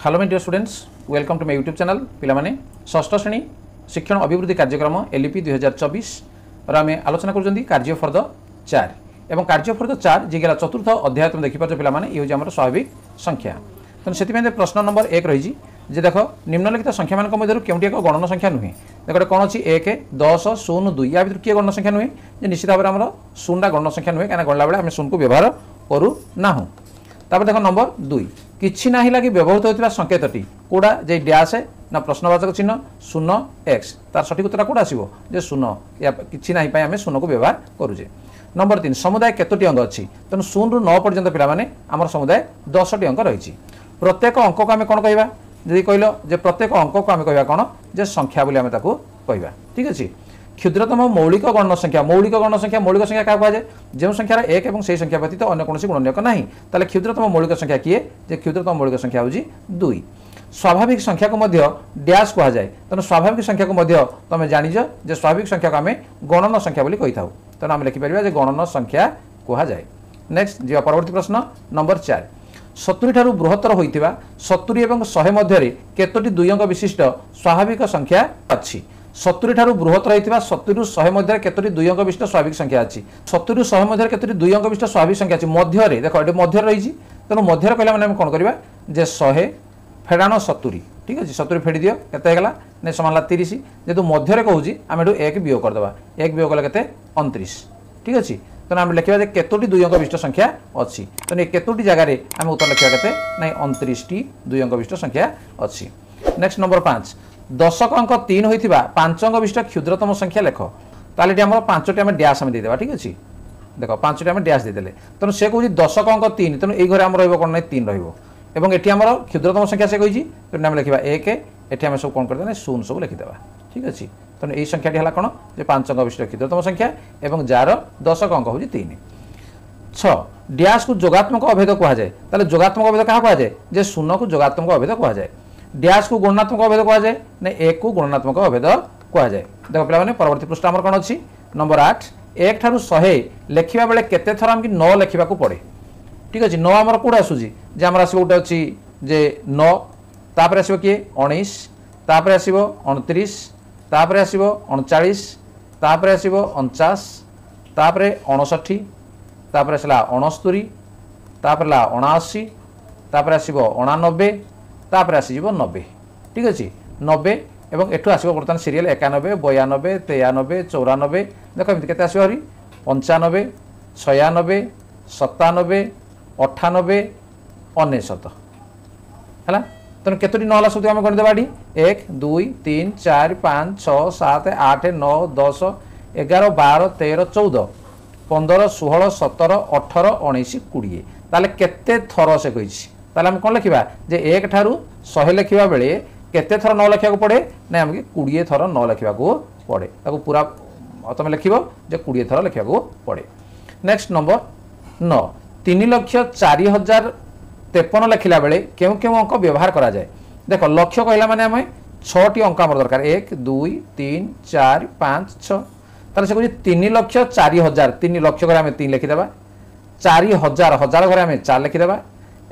Hello my dear students, welcome to my YouTube channel. पिलामाने षष्ठ श्रेणी शिक्षण अभिवृद्धि कार्यक्रम एलईपी 2024 आम आलोचना कर कार्यफर्द 4 एवं कार्यफर्द 4 जी गला चतुर्थ अध्याय तुम देखिपार पिलामाने ये हूँ स्वाभाविक संख्या। तेणु से प्रश्न नंबर 1 रही जे देख निम्नलिखित संख्या मान मध्य केउटी एक गणन संख्या नुहे। देख कौन अच्छी 1 10 0 2 या भर किए गणन संख्या नुहे जे निश्चित भाव में आम शून्यटा गणन संख्या नुहे कहीं गणला बेले आम शून्य को व्यवहार करूना। तापर देख नंबर 2 किछि नाही लगी व्यवहृत होता संकेतटी कौड़ा जे डैश है ना प्रश्नवाचक चिन्ह 0 x तार सठिक उत्तर कौड़ा आसो जे 0 या किछि नाही आम 0 को व्यवहार करुचे। नंबर 3 समुदाय केतोटी अंक अच्छी तेणु 0 ରୁ 9 पर्यंत पिलामाने आमर समुदाय 10टी अंक रही। प्रत्येक अंक को आम कौन कहवा जी कहल जे प्रत्येक अंक को आम कहवा कौन जे संख्या बोली आम ताकू कहवा। ठीक अच्छे। क्षुद्रतम मौलिक गणन संख्या मौलिक संख्या क्या कहुए जो संख्यार एक और से संख्या व्यतीत अन्य कौन गुणनीयक ना ताले क्षुद्रतम मौलिक संख्या किए जे क्षुद्रतम मौलिक संख्या हूँ 2। स्वाभाविक संख्या को मध्य डैश कह जाए तेणु स्वाभाविक संख्या को मध्य तुम जानिज जे स्वाभाविक संख्या को आम गणन संख्या बोली कही था तेणु आम लिखिपर जे गणन संख्या कह जाए। नेक्स्ट जी परवर्ती प्रश्न नंबर 4 70 ठारू बृहत्तर होइतिबा 70 और 100 मध्य केतोटी 2 अंक विशिष्ट स्वाभाविक संख्या अच्छी। 70 ठारू बृहत्तर होइतिबा 70 ରୁ 100 मध्य केतोटी 2 अंक विशिष्ट स्वाभाविक संख्या अच्छी। 70 ରୁ 100 मध्य केतोटी 2 अंक विशिष्ट स्वाभाविक संख्या अच्छी मध्य देख ये मध्य रही तेणु मध्य कहला मैंने कौन करवा जे 100 फेड़ाण 70। ठीक अच्छे 70 फेड़ी दियो केते गला ने समान 30 जेतु मध्य कहूँ आम एक वियोग करदे एक वियोग कले के 29। ठीक अच्छे तेणु आम लिखा केतोटी 2 अंक विशिष्ट संख्या अच्छी तेणु केतोटी जगार आम उत्तर लिखा के 29टी 2 अंक विशिष्ट संख्या अच्छी। नेक्स्ट नंबर 5 दशक अंक 3 होइथिबा 5 अंक विशिष्ट क्षुद्रतम संख्या लेख ताले आम 5टी आम डैश आम देदेबा। ठीक अच्छे देख 5टी आम डैश देदेले तेणु से कहूँ दशक अंक 3 तेणु ये आम रहा 3 रही एटी आम क्षुद्रतम संख्या से कही तेणु आम लिखा 1 एटी आम सब कौन करदे 0 सब लिखिदेवा। ठीक अच्छे तेणु यही संख्याटी है कौन जो 5 अंक विशिष्ट क्षुद्रतम संख्या और जार दशक अंक हूँ 3। 6 डैश को जोगात्मक अभेद कह जाए ताले जोगात्मक अभेद क्या कह जाए जे 0 को जोगात्मक अभेद कह जाए। डैश को गुणात्मक अभेद कह जाए ना 1 को गुणात्मक अभेद कह जाए। देख पे परवर्ती पृष्ठ आमर कौन अच्छी नंबर 8 1 ठारू 100 लिखा बेले केते थर आमको 9 लिखा पड़े। ठीक अच्छे 9 आमर कौट आसूसी जे आमर आस गोटे अच्छी जे 9 तापर आसो किए 19 तापर आसो 29 तापर आसो 39 तापर आसो 49 तापर 59 तापर आसला 69 तापर 79 तापर आसो 89 तापर आसीज 90। ठीक अच्छे 90 एवं एठू आसो बर्तमान सीरियल 91 92 93 94 देख एमती के आसो 95 96 97 98 99 है तेणु केतोटी 9 ला सब आम गणिदेवा 1 2 3 4 5 6 7 8 9 10 11 12 13 14 15 16 17 18 19 20 ताले केते थर से कही ताले आम कौन लिखा जे 1 ठारू 100 लिखा बेले केते थर 9 लिखा पड़े ना आमके 20 थर 9 लिखा पड़े ताको पूरा तुम लिख जे 20 थर लिखा पड़े। नेक्स्ट नंबर 9 3,04,053 लिखला बेले क्यों क्यों अंक व्यवहार करा जाए। देख लक्ष्य कहला माने आम 6टी अंक आम दरकार 1 2 3 4 5 6 ताले से कहूँ 3,04,000 3 लक्ष घर आम 3 लिखिदेवा 4,000 हजार घर आम 4 लिखिदेवा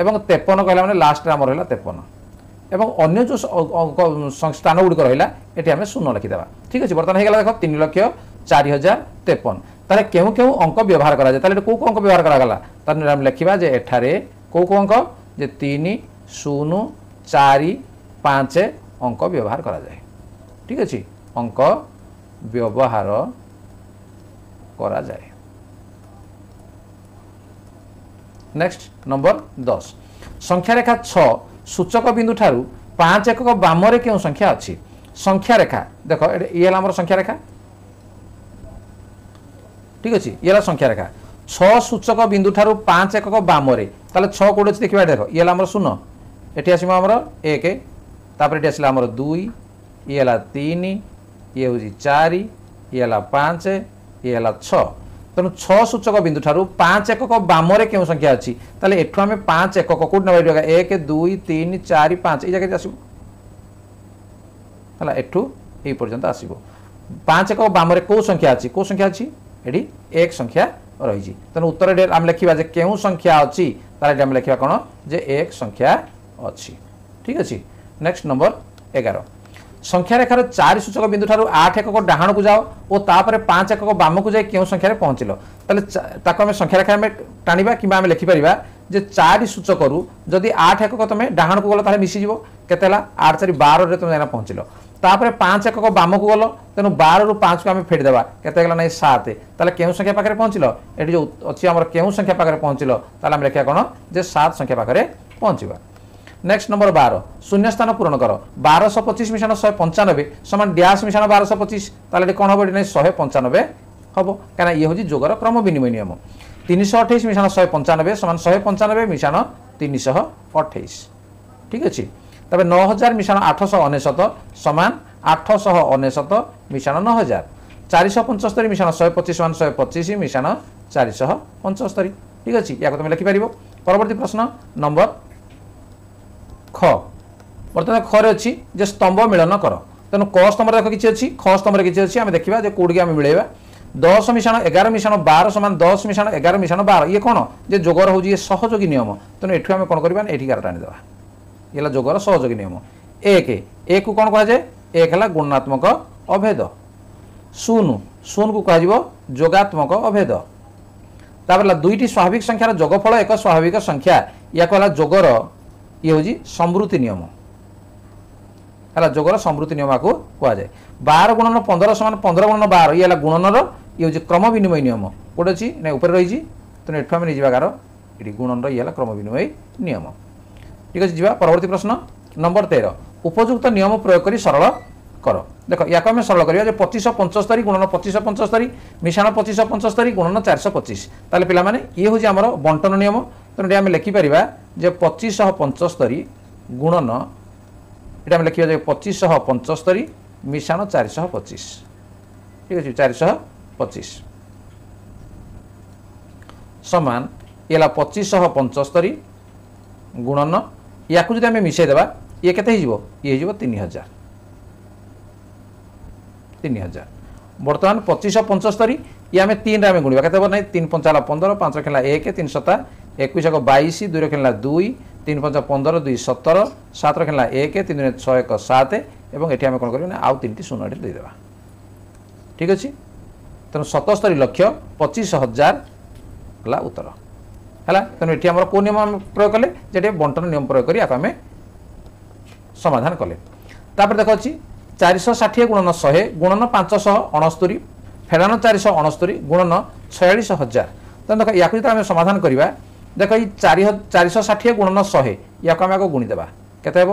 एवं 53 कहला माने लास्ट आम रहा 53 एवं अन्य जो स्थान गुड़िक रहा ये आम 0 लिखिदेवा। ठीक अच्छे बर्तमान हो देख 3,04,053 ताले क्यों क्यों अंक व्यवहार करा जाए ताले कौ अंक व्यवहार करागला ताले आम लिखा जे एठारे कौ अंक जे 3 0 4 5 अंक व्यवहार करा जाए। ठीक अच्छे अंक व्यवहार करा जाए। नेक्स्ट नंबर 10 संख्या रेखा 6 सूचक बिंदु ठारू 5 एकक बामरे क्यों संख्या अच्छी। संख्या रेखा देख ये आम संख्या रेखा। ठीक अच्छे ये संख्या रेखा 6 सूचक बिंदु ठारू 5 एकक बामरे ताले 6 कौट अच्छे देखा देख ये आम 0 ये आसम 1 तापर ये आसला 2 ये 3 ये हूँ 4 ये 5 ये 6 तेणु 6 सूचक बिंदु ठारू 5 एकक बामरे क्यों संख्या अच्छी ताले एठू आम 5 एकक कौट ना 1 2 3 4 5 ये जगह आसो है एठू ये पर्यंत आसो 5 एकक बामरे कौ संख्या अच्छी कौ संख्या अच्छी ये एक संख्या रही तेणु उत्तर आम लिखा जे क्यों संख्या अच्छी ताले आम लिखा कौन जे एक संख्या अच्छी। ठीक अच्छे। नेक्स्ट नंबर 11 संख्या रेखार 4 सूचक बिंदु ठारू 8 एकक डाहाण को जाओ और तापर 5 एकक बाम को जाए क्यों संख्यार पहुँचल ताको संख्या रेखा टाणा कि लिखिपर जे 4 सूचक रु जदि 8 एकक तुम डाहाण को गल ताले मिसीज केते 8 4 12 तुम जाना पहुँचल तापर 5 एकक बाम को गल तेणु 12 रु 5 को आम फेरीदेवा केते ना 7 ताले क्यों संख्या पाखे पहुँचल ये जो अच्छी आम क्यों संख्या पाखे पहुँचल ताले लिखा कौन जे 7 संख्या पाखे पहुँचवा। नेक्स्ट नंबर 12 शून्य स्थान पूरण कर 1225 मिशाण 195 समान डैश मिशाण 1225 ताले कौन हम ये 195 हम कहीं ये हूँ जोगर क्रम विनिमय नियम 328 मिशाण 195 समान 195 मिशाण 328 ठीक अच्छे। तब 9000 मिशाण 899 समान 899 मिशाण 9000 475 मिशाण 125 समान 125 मिशाण 475 ठीक अच्छे। या तुम लिखिपर। परवर्ती प्रश्न नंबर ख बर्तमान खरे अच्छी जे स्तंभ मिलन कर तेणु क स्तंभ देख किसी अच्छी ख स्तंभ किसी अच्छी आम देखा जे कौटी आम मिलेगा 10 मिशाण 11 मिशाण 12 समान 10 मिशाण 11 मिशाण 12 ये कौन जे जोगर हूँ ये सहयोगी नियम तेणु एठू आम कौन करवा ये टाणीदेवा ये जोगर सहयोगी नियम। एक को कौन कहुए एक है गुणात्मक अभेद शून्य शून्य को कह जोगात्मक अभेद तापर दुईटी स्वाभाविक संख्यार जोगफल एक स्वाभाविक संख्या या कहला जोगर ये हूँ समृद्धि नियम है जोगर समृद्धि नियम को कहुए 12 गुणन 15 समान 15 गुणन 12 ये गुणनर ये हूँ क्रम विनिमय नियम कौटे अच्छी ना ऊपर रही तेणु एठू आम नहीं गार ये गुणन ये क्रम विनिमय नियम ठीक अच्छे। जा परवर्ती प्रश्न नंबर 13 उपयुक्त नियम प्रयोग कर सरल कर देख या सरल करा 2575 गुणन 2575 मिशाण 2575 गुणन 425 ताले पिला माने ये हूँ आमर बंटन नियम तेणु आम लिखिपर जे 2575 गुणन ये लिखा 2575 मिशाण 425 ठीक अच्छे 425 समान ये 2575 गुणन या जो आम मिसेदेवा ये केते ये 3000 बर्तमान 2575 ये आम 3 आम गुणा के ना 3 5 15 5 खेला 1 3 7 21 22 2 खेला 2 3 5 15 2 17 7 खेला 1 3 6 1 7 और ये आम कौन कर आउ 3टी शून्य देदेवा ठीक अच्छे। तेणु 77 लक्ष 25,000 है उत्तर है तेणु ये आम कौ नियम आम प्रयोग कले जे बंटन नियम प्रयोग कर आम समाधान कले तापर देख अच्छी 460 गुणन 100 गुणन 569 फेरान 469 गुणन 46,000 तेनाली देख या आम समाधान करवा देख ये 460 गुणन 100 या आम गुणीदेवा केते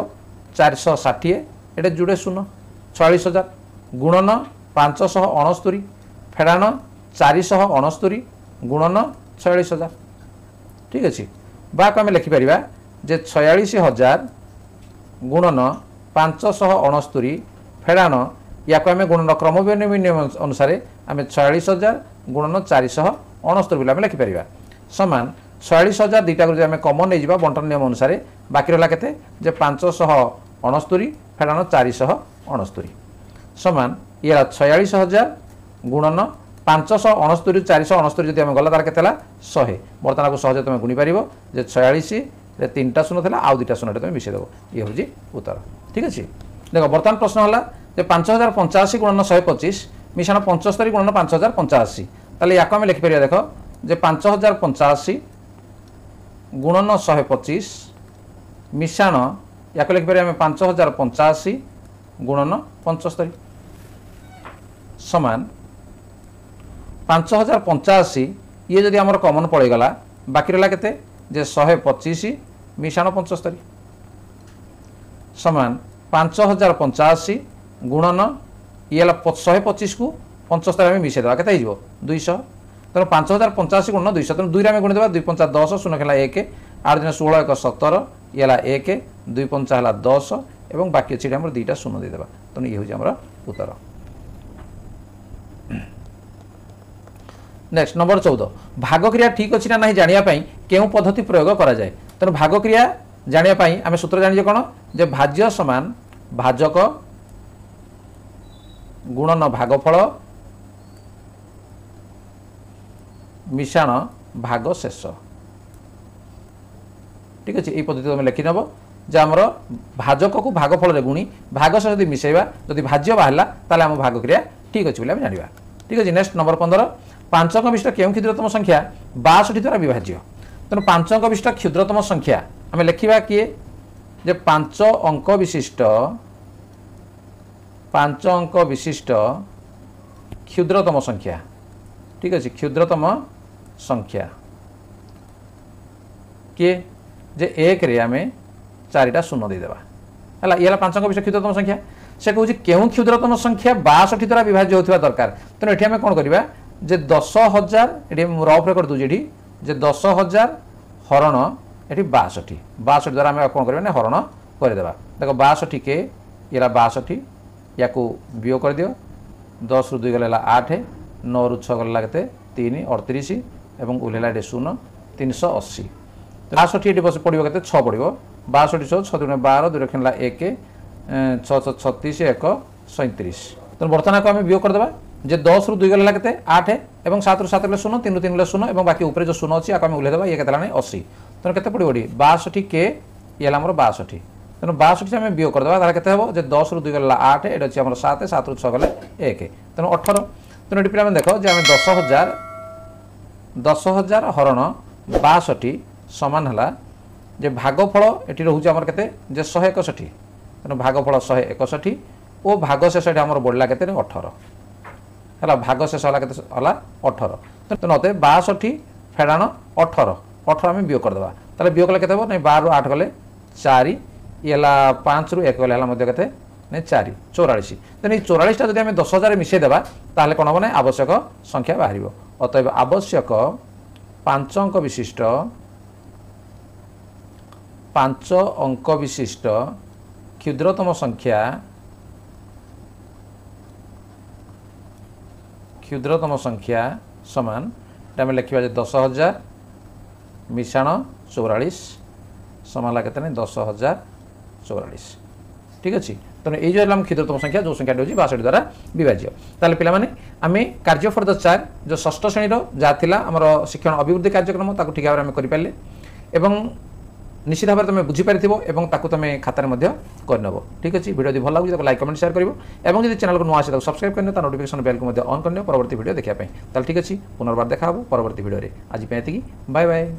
460 ये जुड़े शून्य 46,000 गुणन 569 फेरान 469 गुणन 46,000 ठीक अच्छे। बाक आम लिखिपर जे 46,000 गुणन 569 फेरान या आम गुणन क्रम विनिमय नियम अनुसार आम 46,000 गुणन 469 बोले आम लिखिपर समान 46,000 दुईटा आम कमन नहीं जावा बंटन नियम अनुसार बाकी रहा के 569 फेरान 469 समान ये 46,000 गुणन 569 469 जब आम गला तार के 100 बर्तमान को सहज तुम गुणी पार जे 46 3टा शून्य था आउ 2टा शून्य तुम मिसेदेव ये हूँ उत्तर ठीक अच्छे। देख बर्तमान प्रश्न है 5085 गुणन 125 मिशाण 75 गुणन 5085 ताले या आम लिखिपर देख जे 5085 गुणन 125 मिशाण या लिखिपर आम 5085 गुणन 75 समान 5085 ये जदि आमर कमन पड़ेगला बाकी रहा के 125 मिशाण 75 समान 5085 गुणन ये 125 को 75 मिसेदेवा के 200 तेनाली 5085 गुणन 200 तेनाली 2 गुणी देवा 2 5 10 शून्य खेला 1 आठ दिन 16 1 17 ये 1 2 5 है 10 और बाकी अच्छी 2टा शून्य देदेवा तेणु ये हूँ आम उत्तर। नेक्स्ट नंबर 14 भाग क्रिया ठीक अच्छी ना नहीं जानापी क्यों पद्धति प्रयोग करा जाए तेणु भाग क्रिया जानापी आम सूत्र जाने कौन जे भाज्य समान भाजक गुणन भागफल मिशाण भाग शेष ठीक अच्छे। ये पद्धति तुम लिखिनब जे आमर भाजक को भागफल रे गुणी भाग सह जदि मिसेबा जदि भाज्य बाहला ताले आम भाग क्रिया ठीक अछि बोली हम जानिबा। ठीक अछि। नेक्स्ट नंबर 15 5 अंक विशिष्ट केउ क्षुद्रतम संख्या 62 द्वारा विभाज्य। तेणु 5 अंक विशिष्ट क्षुद्रतम संख्या आम लिखा किए जे 5 अंक विशिष्ट क्षुद्रतम संख्या। ठीक अच्छे। क्षुद्रतम संख्या किए जे 1 रे आम 4टा शून्य देदेबा है ये 5 अंक विशिष्ट क्षुद्रतम संख्या। से कहूँ केउं क्षुद्रतम संख्या 62 द्वारा विभाज्य होता दरकार। तेणु ये आम कौन करवा जे 10,000 ये रफ रे कर दूजे जे 10,000 हरण ये 62 द्वारा आम कौन करवा हरण करदेबा। देख 62 के ये 62 या वियोग कर दियो 10 रु 2 गला 8 9 रु 6 गला के 3 38 एवं उल्लेला 0 380 62 ये बस पड़ो के 6 पड़ो 62 6 6 दुणे 12 2 खेला 1 6 36 1 37। तो बर्तमान को आम वियोग करदेबा जे 10 रु 2 गला के 8 एवं 7 रु 7 गले 0 3 रु 3 गले 0 एवं बाकी ऊपर जो 0 अच्छी आम उल्लेदेबा ये केतला 80। तेणु के पड़ो 62 के ये आमर 62। तेणु 62 से आम वियोग करदेबा तार केते हेबो जे 10 रु 2 गला 8 एटा अछि हमर 7 7 रु 6 गले 1 तेणु 18। तेणु ये पिला देखो जे आम 10,000 हरण 62 समान है जे भागफल ये रोचे आमर के 161। तेणु भागफल 161 और भाग शेष आम बढ़ला के 18 है भाग शेष है 18। तेणु 62 फेड़ाण 18 आम वियोग करदेबा ताले वियोग कले केते नहीं 12 रु 8 गले 4 ये 5 रु 1 गले के नहीं 4 44। तेणु 44टा जब आम 10,000 मिसेदेबा ताहले कौन हम ना आवश्यक संख्या बाहर। अतएव आवश्यक 5 अंक विशिष्ट 5 अंक विशिष्ट क्षुद्रतम संख्या समान आम लिखा 10,000 मिशाण 44 समान के 10,044। ठीक अच्छे। तेणु ये जो क्षुद्रतम संख्या जो संख्या होगी 62 द्वारा विभाज्य। ताले पिला माने आमे कार्यफर्द 4 जो षष्ठ श्रेणी जहाँ आमर शिक्षण अभिवृद्धि कार्यक्रम ताकू ठीक भाव में करें एवं निश्चित भाव में तुम बुझीपार तुम खातार करनब। ठीक अच्छे। वीडियो भल लगे तो लाइक कमेंट शेयर कर और जब चैनल को नुआ आसे सब्सक्राइब करने नोटिफिकेशन बेल को ऑन करने परवर्ती वीडियो देखापी। ताल ठीक अच्छे। पुनर्बार देखा परवर्ती वीडियो आज ये बाय बाय।